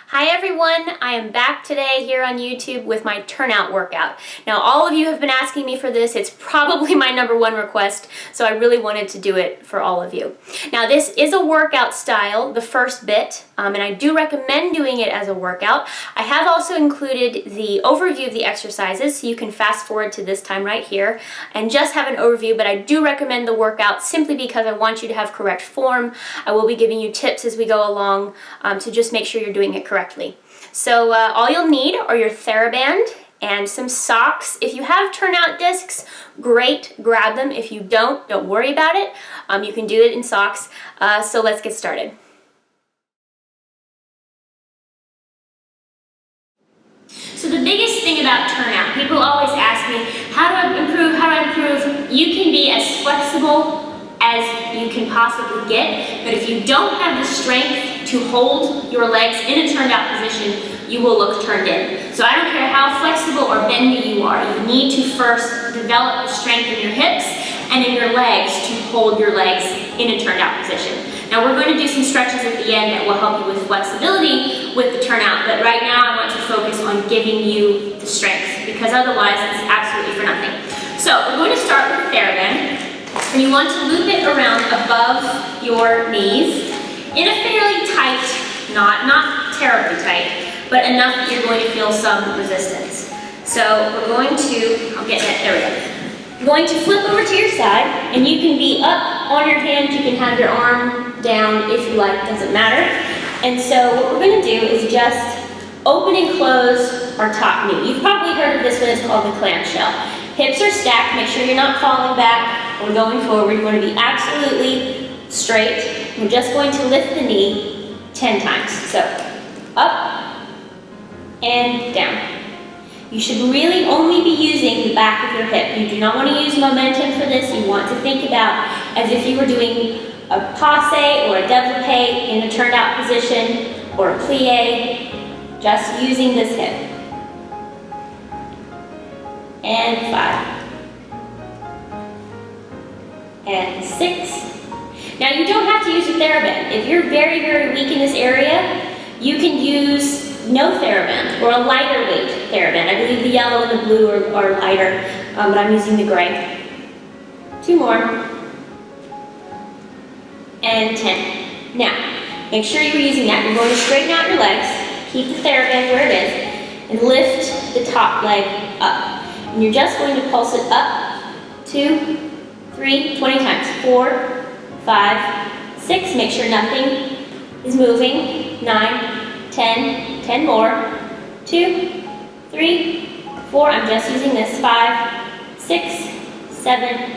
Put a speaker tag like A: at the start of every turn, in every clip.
A: Hi everyone, I am back today here on YouTube with my turnout workout. Now all of you have been asking me for this. It's probably my #1 request, so I really wanted to do it for all of you. Now this is a workout style, the first bit, and I do recommend doing it as a workout. I have also included the overview of the exercises, so you can fast forward to this time right here and just have an overview, but I do recommend the workout simply because I want you to have correct form. I will be giving you tips as we go along to just make sure you're doing it correctly. So all you'll need are your Theraband and some socks. If you have turnout discs, great, grab them. If you don't worry about it. You can do it in socks. So let's get started. So the biggest thing about turnout, people always ask me, how do I improve, how do I improve? You can be as flexible as you can possibly get, but if you don't have the strength to hold your legs in a turned out position, you will look turned in. So I don't care how flexible or bendy you are, you need to first develop the strength in your hips and in your legs to hold your legs in a turned out position. Now we're going to do some stretches at the end that will help you with flexibility with the turnout, but right now I want to focus on giving you the strength, because otherwise it's absolutely for nothing. So we're going to start with the Theraband. And you want to loop it around above your knees in a fairly tight knot, not terribly tight, but enough that you're going to feel some resistance. So we're going to, I'll get that, there we go. You're going to flip over to your side, and you can be up on your hands, you can have your arm down if you like, doesn't matter. And so what we're going to do is just open and close our top knee. You've probably heard of this one, it's called the clamshell. Hips are stacked, make sure you're not falling back or going forward. You want to be absolutely straight. We're just going to lift the knee 10 times. So, up and down. You should really only be using the back of your hip. You do not want to use momentum for this. You want to think about as if you were doing a passe or a développé in a turned out position or a plie, just using this hip. And 5. And 6. Now you don't have to use a Theraband. If you're very, very weak in this area, you can use no Theraband or a lighter weight Theraband. I believe the yellow and the blue are lighter, but I'm using the gray. 2 more. And 10. Now, make sure you're using that. You're going to straighten out your legs, keep the Theraband where it is, and lift the top leg up. And you're just going to pulse it up, 2, 3, 20 times, 4, 5, 6, make sure nothing is moving, 9, 10, 10 more, 2, 3, 4, I'm just using this, 5, 6, 7,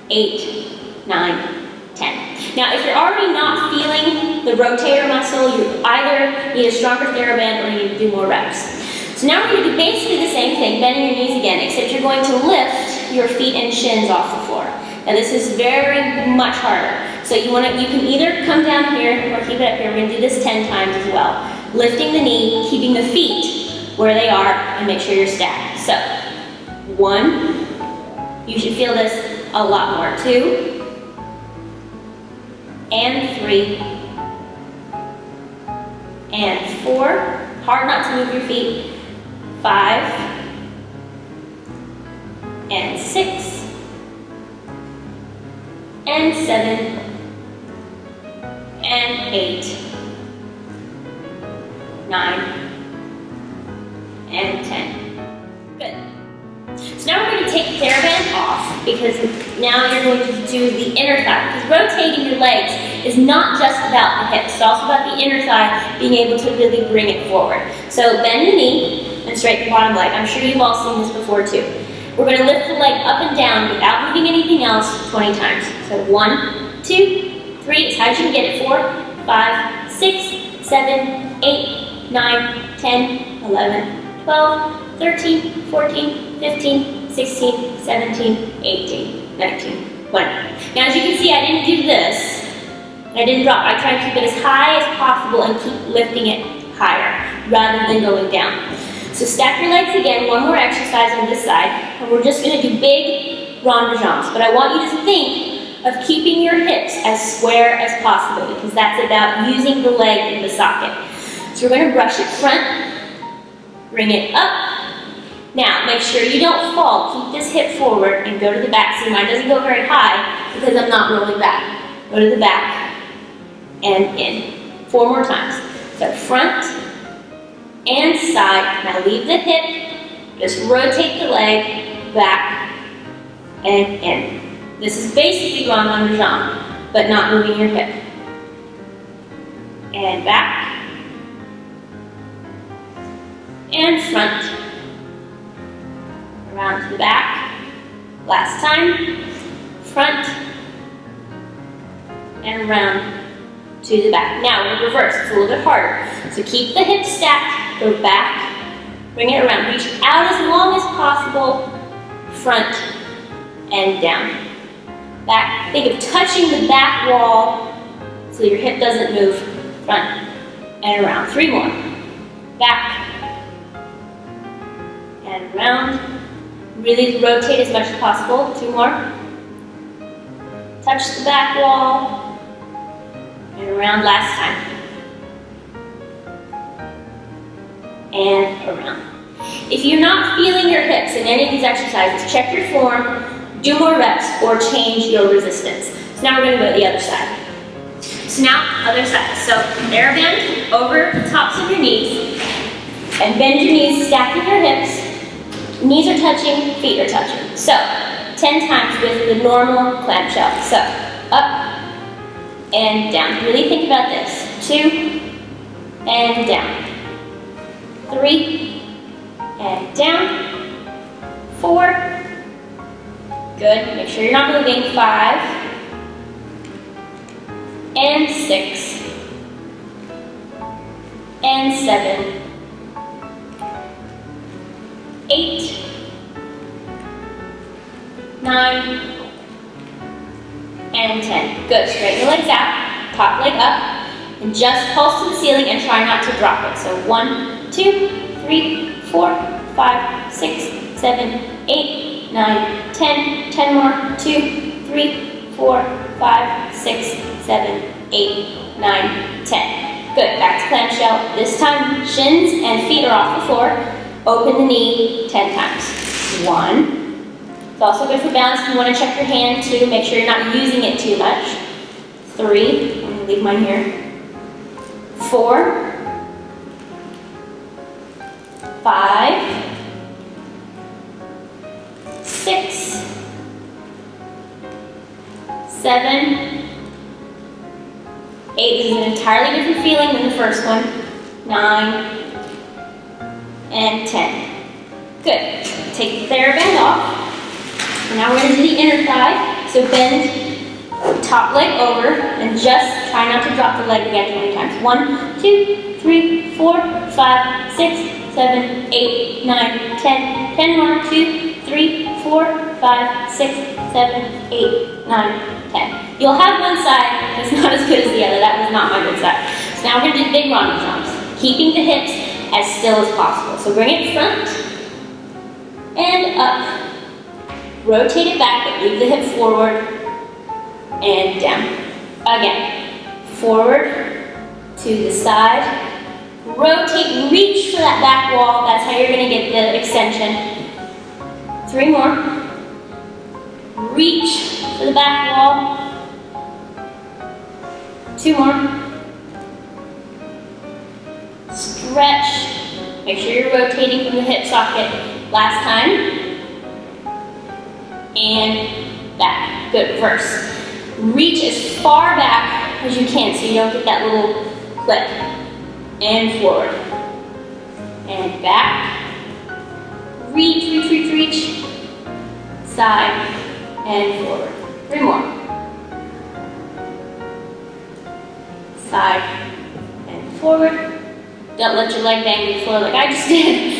A: 8, 9, 10. Now if you're already not feeling the rotator muscle, you either need a stronger Theraband or you need to do more reps. So now we're going to do basically the same thing, bending your knees again, except you're going to lift your feet and shins off the floor. Now this is very much harder. So you can either come down here or keep it up here. We're going to do this 10 times as well. Lifting the knee, keeping the feet where they are, and make sure you're stacked. So, 1, you should feel this a lot more. 2, and 3, and 4. Hard not to move your feet. 5, and 6, and 7, and 8, 9, and 10. Good. So now we're going to take the Theraband off, because now you're going to do the inner thigh. Because rotating your legs is not just about the hips, it's also about the inner thigh being able to really bring it forward. So bend the knee and straighten the bottom leg. I'm sure you've all seen this before too. We're going to lift the leg up and down without moving anything else 20 times. So 1, 2, 3, as high as you can get it. 4, 5, 6, 7, 8, 9, 10, 11, 12, 13, 14, 15, 16, 17, 18, 19, 20. Now as you can see, I didn't do this. I didn't drop. I try to keep it as high as possible and keep lifting it higher rather than going down. So stack your legs again, one more exercise on this side, and we're just going to do big rond de jambes. But I want you to think of keeping your hips as square as possible, because that's about using the leg in the socket. So we're going to brush it front, bring it up. Now, make sure you don't fall. Keep this hip forward and go to the back. See, mine doesn't go very high because I'm not rolling back. Go to the back and in. 4 more times. So front and side. Now leave the hip. Just rotate the leg back and in. This is basically 𝐕𝐢𝐝𝐻𝐻, but not moving your hip. And back. And front. Around to the back. Last time. Front. And around to the back. Now we're in reverse. It's a little bit harder. So keep the hips stacked. Go back. Bring it around. Reach out as long as possible. Front and down. Back. Think of touching the back wall so your hip doesn't move. Front and around. 3 more. Back and around. Really rotate as much as possible. 2 more. Touch the back wall and around last time. And around. If you're not feeling your hips in any of these exercises, check your form, do more reps, or change your resistance. So now we're going to go to the other side. So now, other side. So Theraband over the tops of your knees, and bend your knees, stacking your hips. Knees are touching, feet are touching. So 10 times with the normal clamshell. So up and down. Really think about this. 2 and down. 3 and down. 4. Good. Make sure you're not moving. 5 and 6 and 7. 8, 9, and 10. Good. Straighten your legs out. Top leg up. And just pulse to the ceiling and try not to drop it. So 1, 2, 3, 4, 5, 6, 7, 8, 9, 10. 10 more. 2, 3, 4, 5, 6, 7, 8, 9, 10. Good. Back to clamshell. This time, shins and feet are off the floor. Open the knee 10 times. 1. It's also good for balance if you want to check your hand too. Make sure you're not using it too much. 3. I'm going to leave mine here. 4. 5. 6. 7. 8. This is an entirely different feeling than the first one. 9. And 10. Good. Take the Theraband off. And now we're going to do the inner thigh. So bend top leg over and just try not to drop the leg again 20 times. 1, 2, 3, 4, 5, 6, 7, 8, 9, 10. 10 more. 2, 3, 4, 5, 6, 7, 8, 9, 10. You'll have one side that's not as good as the other. That was not my good side. So now we're going to do big 𝐕𝐢𝐴𝐻𝐻, keeping the hips as still as possible. So bring it front and up. Rotate it back, but leave the hip forward and down. Again, forward to the side. Rotate, reach for that back wall. That's how you're going to get the extension. 3 more. Reach for the back wall. 2 more. Stretch. Make sure you're rotating from the hip socket. Last time. And back. Good. Reverse. Reach as far back as you can so you don't get that little clip. And forward. And back. Reach, reach, reach, reach. Side. And forward. 3 more. Side. And forward. Don't let your leg bang the floor like I just did.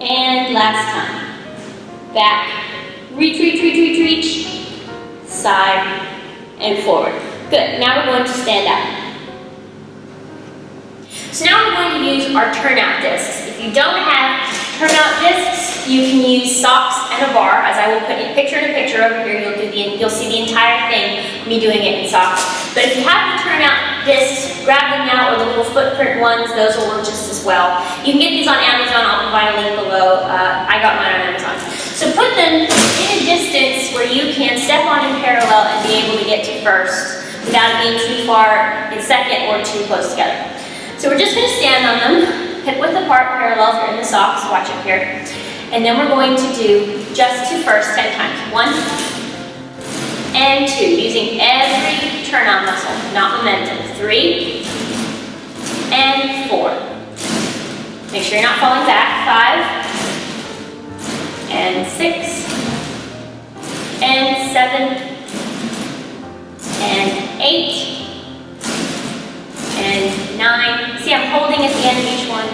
A: And last time. Back. Reach, reach, reach, reach, reach. Side and forward. Good. Now we're going to stand up. So now we're going to use our turnout discs. If you don't have turnout discs, you can use socks and a bar, as I will put a picture in a picture over here. You'll see the entire thing, me doing it in socks. But if you have the turnout discs, grab them now, or the little footprint ones, those will work just as well. You can get these on Amazon, I'll provide a link below. I got mine on Amazon. So put them in a distance where you can step on in parallel and be able to get to first without being too far in second or too close together. So we're just going to stand on them, hip width apart, parallel if you're in the socks, watch it here. And then we're going to do just to first 10 times. 1 and 2, using every turnout muscle, not momentum. 3 and 4. Make sure you're not falling back. 5 and 6 and 7 and 8 and 9. See, I'm holding at the end of each one.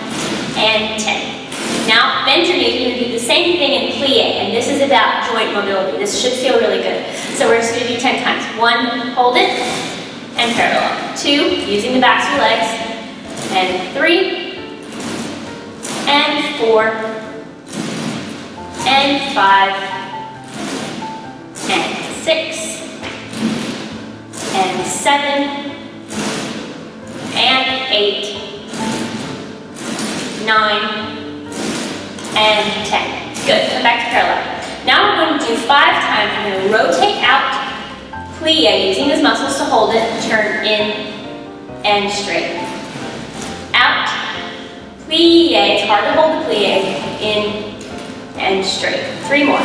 A: And 10. Now, bend your knees. You're going to do the same thing in plie, and this is about joint mobility. This should feel really good. So we're just going to do 10 times. 1, hold it, and parallel. 2, using the backs of your legs, and 3, and 4, and 5, and 6, and 7, and 8, 9, and 10. Good, come back to parallel. Now we're going to do 5 times. We're going to rotate out, plie, using those muscles to hold it, turn in, and straight. Out, plie, it's hard to hold the plie, in, and straight. 3 more.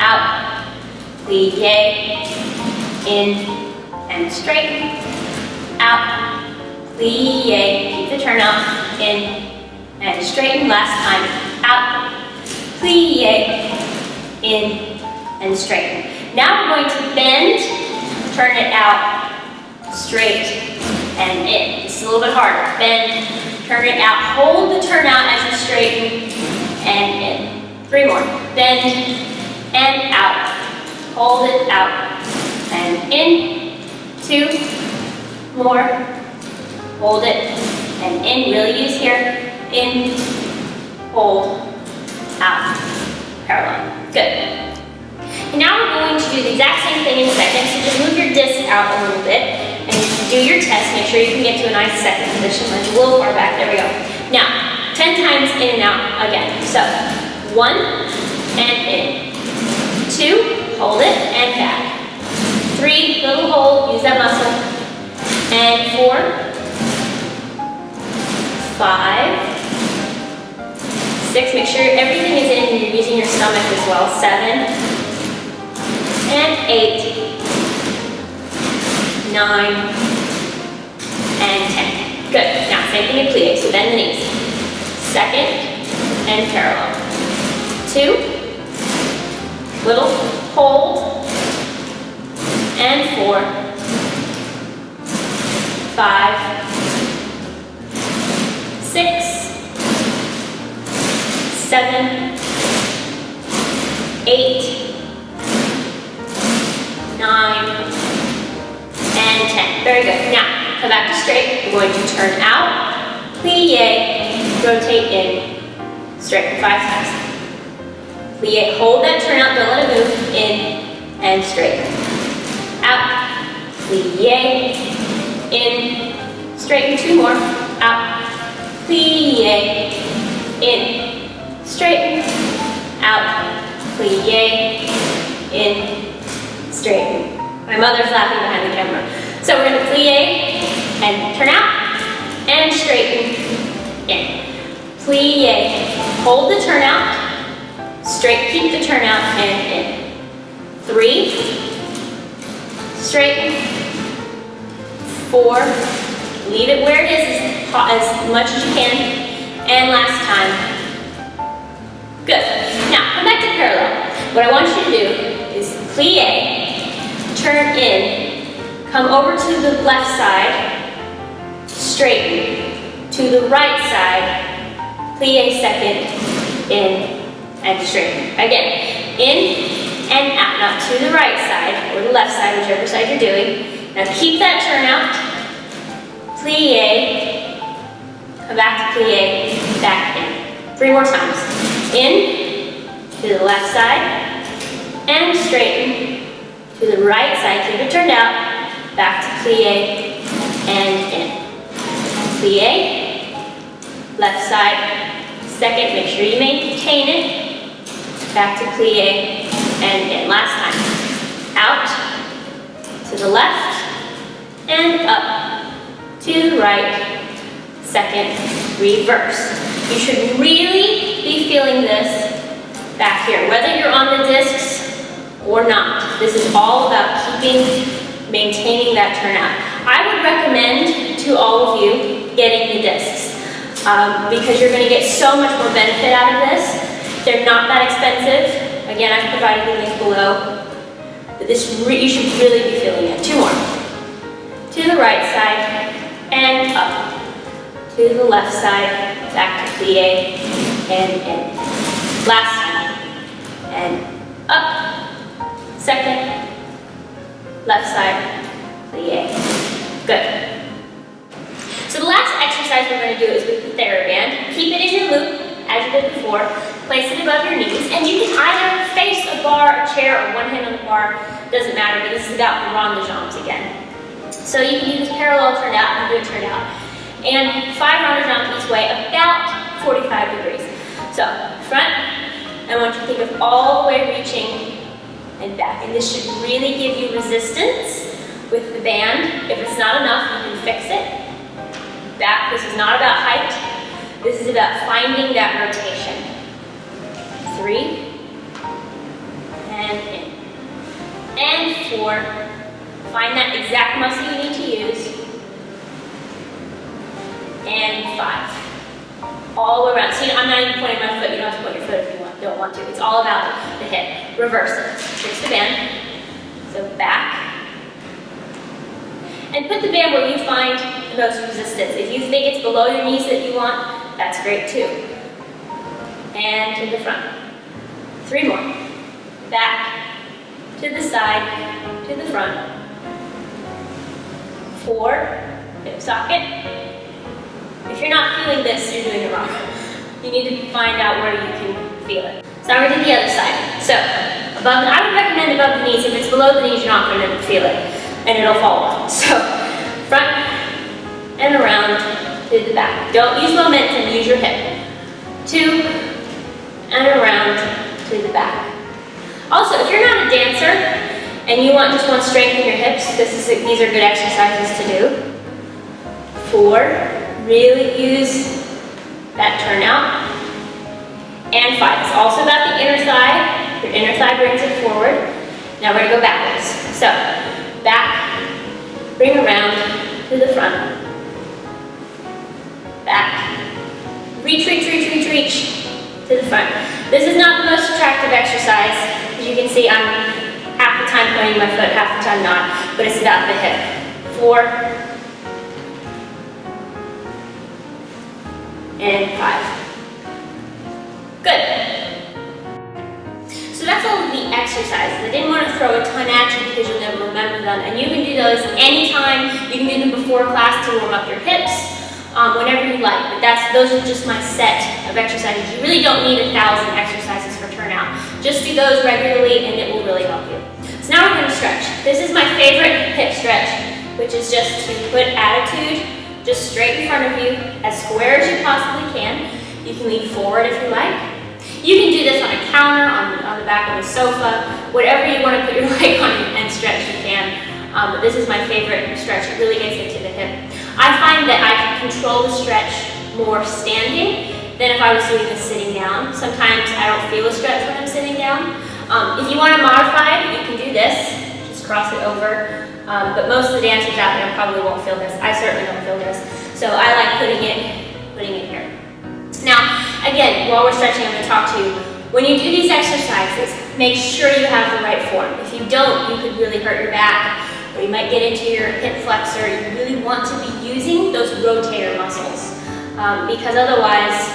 A: Out, plie, in, and straight. Out, plie, keep the turnout, in, and straighten. Last time. Out, plie, in, and straighten. Now we're going to bend, turn it out, straight, and in. This is a little bit harder. Bend, turn it out, hold the turnout as you straighten, and in. 3 more. Bend, and out. Hold it out, and in. 2 more. Hold it, and in. Really use here. In, hold, out, parallel. Good. And now we're going to do the exact same thing in second. So just move your disc out a little bit and do your test. Make sure you can get to a nice second position. Like a little far back. There we go. Now, 10 times in and out again. So 1 and in. 2, hold it and back. 3, little hold, use that muscle. And 4, 5, 6, make sure everything is in and you're using your stomach as well. 7 and 8, 9 and 10. Good. Now same thing in plie. So bend the knees. Second and parallel. 2, little hold, and 4, 5, 6, 7, 8, 9, and 10. Very good. Now, come back to straight. We're going to turn out, plie, rotate in, straighten 5 times. Plie, hold that turn out, don't let it move, in, and straighten. Out, plie, in, straighten 2 more, out, plie, in, straighten, out, plie, in, straighten. My mother's laughing behind the camera. So we're going to plie and turn out and straighten in. Plie, hold the turnout, straight, keep the turnout and in. 3, straighten, 4, leave it where it is as much as you can, and last time. Good. Now, come back to parallel. What I want you to do is plie, turn in, come over to the left side, straighten, to the right side, plie second, in, and straighten. Again, in and out. Now to the right side, or the left side, whichever side you're doing. Now keep that turn out, plie, come back to plie, back in. 3 more times. In, to the left side, and straighten, to the right side, keep it turned out, back to plie, and in. Plie, left side, second, make sure you maintain it. Back to plie, and in. Last time. Out, to the left, and up, to the right, second, reverse. You should really be feeling this back here, whether you're on the discs or not. This is all about maintaining that turnout. I would recommend to all of you getting the discs because you're going to get so much more benefit out of this. They're not that expensive. Again, I've provided the link below. But you should really be feeling it. Two more. To the right side and up. To the left side, back to plie and in. Last time. And up. Second. Left side, plie. Good. So the last exercise we're going to do is with the Theraband. Keep it in your loop, as you did before. Place it above your knees, and you can either face a bar, a chair, or one hand on the bar. Doesn't matter, but this is about 𝐕𝐢𝐝𝐿𝑒𝑗ambs again. So you can use parallel turnout and do a turnout. And 5 𝐕𝐢𝐝𝑗ambs each way, about 45 degrees. So, front, I want you to think of all the way reaching and back. And this should really give you resistance with the band. If it's not enough, you can fix it. Back, this is not about height. This is about finding that rotation. 3, and in. And 4, find that exact muscle you need to use. And 5. All the way around. See, I'm not even pointing my foot. You don't have to point your foot if you don't want to. It's all about the hip. Reverse it. Fix the band. So back. And put the band where you find the most resistance. If you think it's below your knees that you want, that's great too. And to the front. 3 more. Back. To the side. To the front. 4. Hip socket. If you're not feeling this, you're doing it wrong. You need to find out where you can feel it. So now we're going to do the other side. So, I would recommend above the knees. If it's below the knees, you're not going to feel it, and it'll fall off. So, front and around to the back. Don't use momentum, use your hip. 2 and around to the back. Also, if you're not a dancer and you just want strength in your hips, these are good exercises to do. 4. Really use that turnout. And 5. It's also about the inner thigh. Your inner thigh brings it forward. Now we're going to go backwards. So, back, bring around to the front. Back. Reach, reach, reach, reach, reach to the front. This is not the most attractive exercise. As you can see, I'm half the time pointing my foot, half the time not. But it's about the hip. 4. And 5. Good. So that's all of the exercises. I didn't want to throw a ton at you because you'll never remember them. And you can do those anytime. You can do them before class to warm up your hips, whenever you like. But those are just my set of exercises. You really don't need 1,000 exercises for turnout. Just do those regularly and it will really help you. So now we're going to stretch. This is my favorite hip stretch, which is just to put attitude just straight in front of you, as square as you possibly can. You can lean forward if you like. You can do this on a counter, on the back of a sofa, whatever you want to put your leg on and stretch, you can. But this is my favorite stretch. It really gets into the hip. I find that I can control the stretch more standing than if I was doing this sitting down. Sometimes I don't feel a stretch when I'm sitting down. If you want to modify it, you can do this. Just cross it over. But most of the dancers out there probably won't feel this. I certainly don't feel this. So I like putting it here. Now, again, while we're stretching, I'm going to talk to you. When you do these exercises, make sure you have the right form. If you don't, you could really hurt your back, or you might get into your hip flexor. You really want to be using those rotator muscles, because otherwise,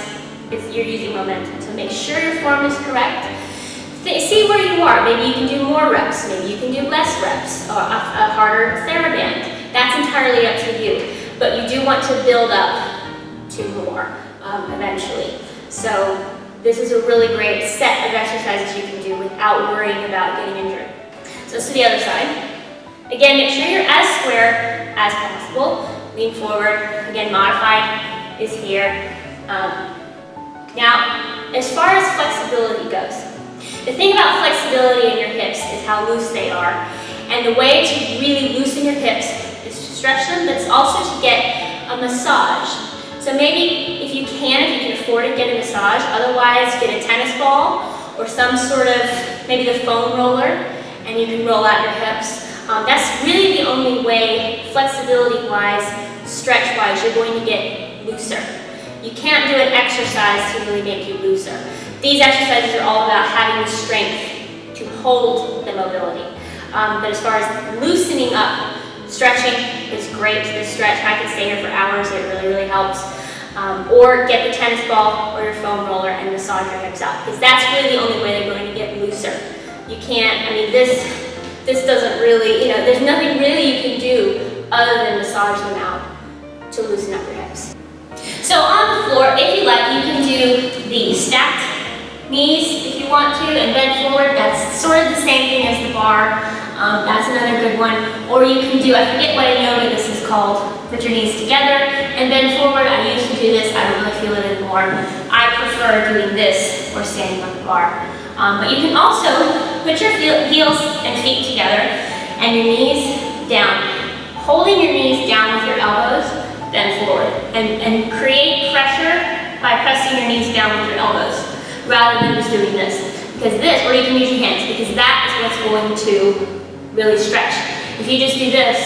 A: you're using momentum. So make sure your form is correct. See where you are. Maybe you can do more reps. Maybe you can do less reps, or a harder Theraband. That's entirely up to you. But you do want to build up to more eventually. So this is a really great set of exercises you can do without worrying about getting injured. So let's do the other side. Again, make sure you're as square as possible. lean forward. Again, modified is here. Now, as far as flexibility goes, the thing about flexibility in your hips is how loose they are. And the way to really loosen your hips is to stretch them, but it's also to get a massage. So maybe if you can afford it, get a massage. Otherwise, get a tennis ball or some sort of, maybe the foam roller, and you can roll out your hips. That's really the only way, flexibility-wise, stretch-wise, you're going to get looser. You can't do an exercise to really make you looser. These exercises are all about having the strength to hold the mobility. But as far as loosening up, stretching is great. This stretch, I could stay here for hours. It really, really helps. Or get the tennis ball or your foam roller and massage your hips out, because that's really the only way they're going to get looser. You can't, I mean, this doesn't really, there's nothing really you can do other than massage them out to loosen up your hips. So on the floor, if you like, you can do the stacked knees if you want to, and bend forward. That's sort of the same thing as the bar. That's another good one. Or you can do, I forget what in yoga this is called, put your knees together and bend forward. I used to do this, I don't really feel it anymore. I prefer doing this or standing on the bar. But you can also put your heels and feet together and your knees down. Holding your knees down with your elbows, bend forward. And create pressure by pressing your knees down with your elbows, rather than just doing this. Because this, or you can use your hands, because that is what's going to really stretch. If you just do this,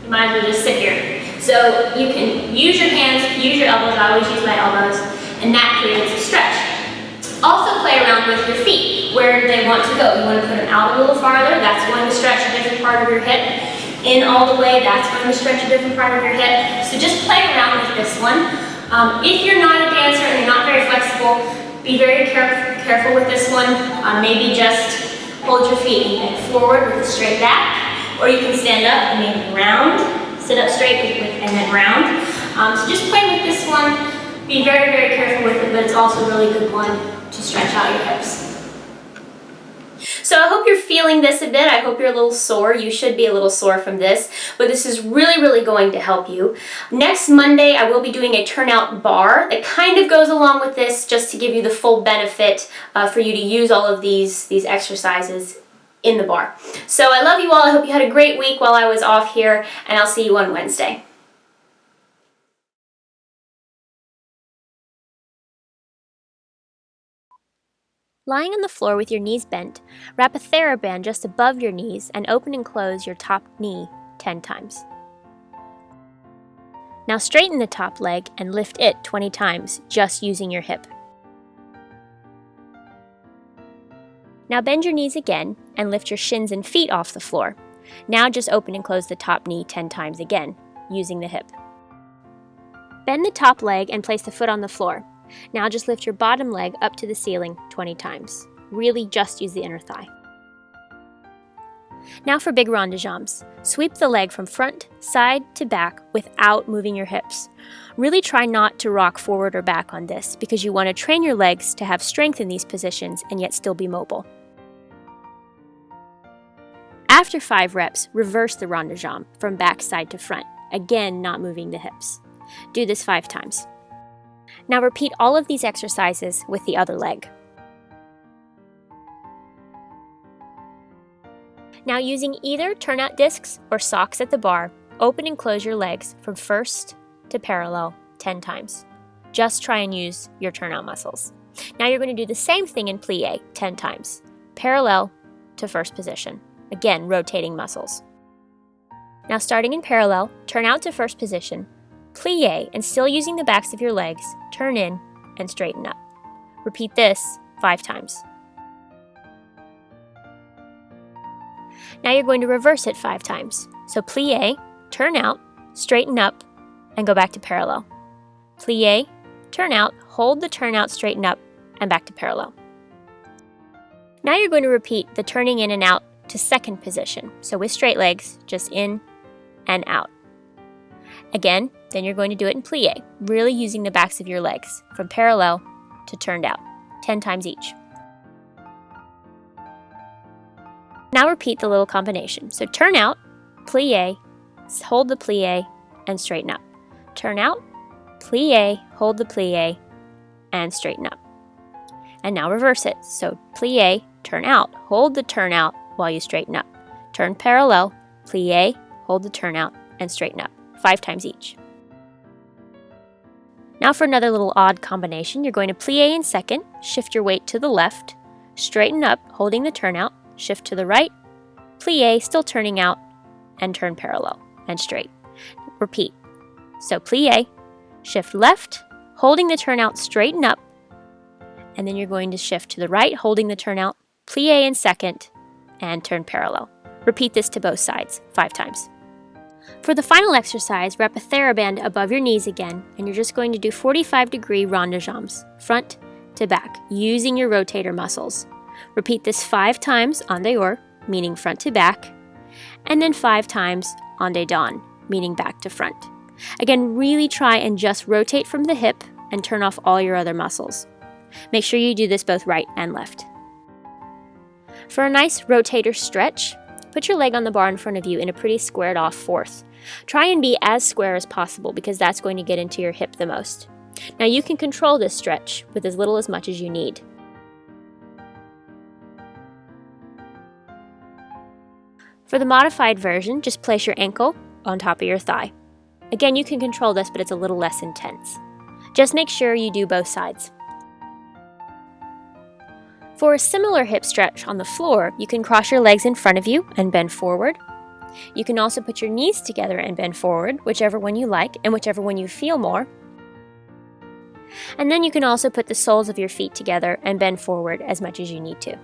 A: you might as well just sit here. So you can use your hands, use your elbows. I always use my elbows, and that creates a stretch. Also play around with your feet. Where do they want to go? You want to put them out a little farther, that's going to stretch a different part of your hip. In all the way, that's going to stretch a different part of your hip. So just play around with this one. If you're not a dancer and you're not very flexible, be very careful with this one. Maybe just hold your feet and bend forward with a straight back, or you can stand up and maybe round, sit up straight and then round. So just play with this one. Be very, very careful with it, but it's also a really good one to stretch out your hips. So I hope you're feeling this a bit. I hope you're a little sore. You should be a little sore from this, but this is really, really going to help you. Next Monday, I will be doing a turnout bar that kind of goes along with this, just to give you the full benefit for you to use all of these exercises in the bar. So I love you all. I hope you had a great week while I was off here, and I'll see you on Wednesday. Lying on the floor with your knees bent, wrap a Theraband just above your knees and open and close your top knee 10 times. Now straighten the top leg and lift it 20 times, just using your hip. Now bend your knees again and lift your shins and feet off the floor. Now just open and close the top knee 10 times again, using the hip. Bend the top leg and place the foot on the floor. Now just lift your bottom leg up to the ceiling 20 times. Really just use the inner thigh. Now for big rond de jambes. Sweep the leg from front, side to back without moving your hips. Really try not to rock forward or back on this, because you want to train your legs to have strength in these positions and yet still be mobile. After 5 reps, reverse the rond de jambe from back side to front, again not moving the hips. Do this 5 times. Now repeat all of these exercises with the other leg. Now using either turnout discs or socks at the bar, open and close your legs from first to parallel 10 times. Just try and use your turnout muscles. Now you're going to do the same thing in plie 10 times. Parallel to first position. Again, rotating muscles. Now starting in parallel, turn out to first position, plie, and still using the backs of your legs, turn in and straighten up. Repeat this 5 times. Now you're going to reverse it 5 times. So plie, turn out, straighten up, and go back to parallel. Plie, turn out, hold the turnout, straighten up, and back to parallel. Now you're going to repeat the turning in and out to second position. So with straight legs, just in and out. Again, then you're going to do it in plie, really using the backs of your legs from parallel to turned out, 10 times each. Now repeat the little combination. So turn out, plie, hold the plie, and straighten up. Turn out, plie, hold the plie, and straighten up. And now reverse it. So plie, turn out, hold the turnout while you straighten up. Turn parallel, plie, hold the turnout, and straighten up. 5 times each. Now for another little odd combination, you're going to plie in second, shift your weight to the left, straighten up, holding the turnout, shift to the right, plie, still turning out, and turn parallel and straight. Repeat. So plie, shift left, holding the turnout, straighten up, and then you're going to shift to the right, holding the turnout, plie in second, and turn parallel. Repeat this to both sides 5 times. For the final exercise, wrap a Theraband above your knees again, and you're just going to do 45-degree rond de jambes, front to back, using your rotator muscles. Repeat this 5 times en dehors, meaning front to back, and then 5 times en dedans, meaning back to front. Again, really try and just rotate from the hip and turn off all your other muscles. Make sure you do this both right and left. For a nice rotator stretch, put your leg on the bar in front of you in a pretty squared off fourth. Try and be as square as possible because that's going to get into your hip the most. Now you can control this stretch with as little as much as you need. For the modified version, just place your ankle on top of your thigh. Again, you can control this, but it's a little less intense. Just make sure you do both sides. For a similar hip stretch on the floor, you can cross your legs in front of you and bend forward. You can also put your knees together and bend forward, whichever one you like and whichever one you feel more. And then you can also put the soles of your feet together and bend forward as much as you need to.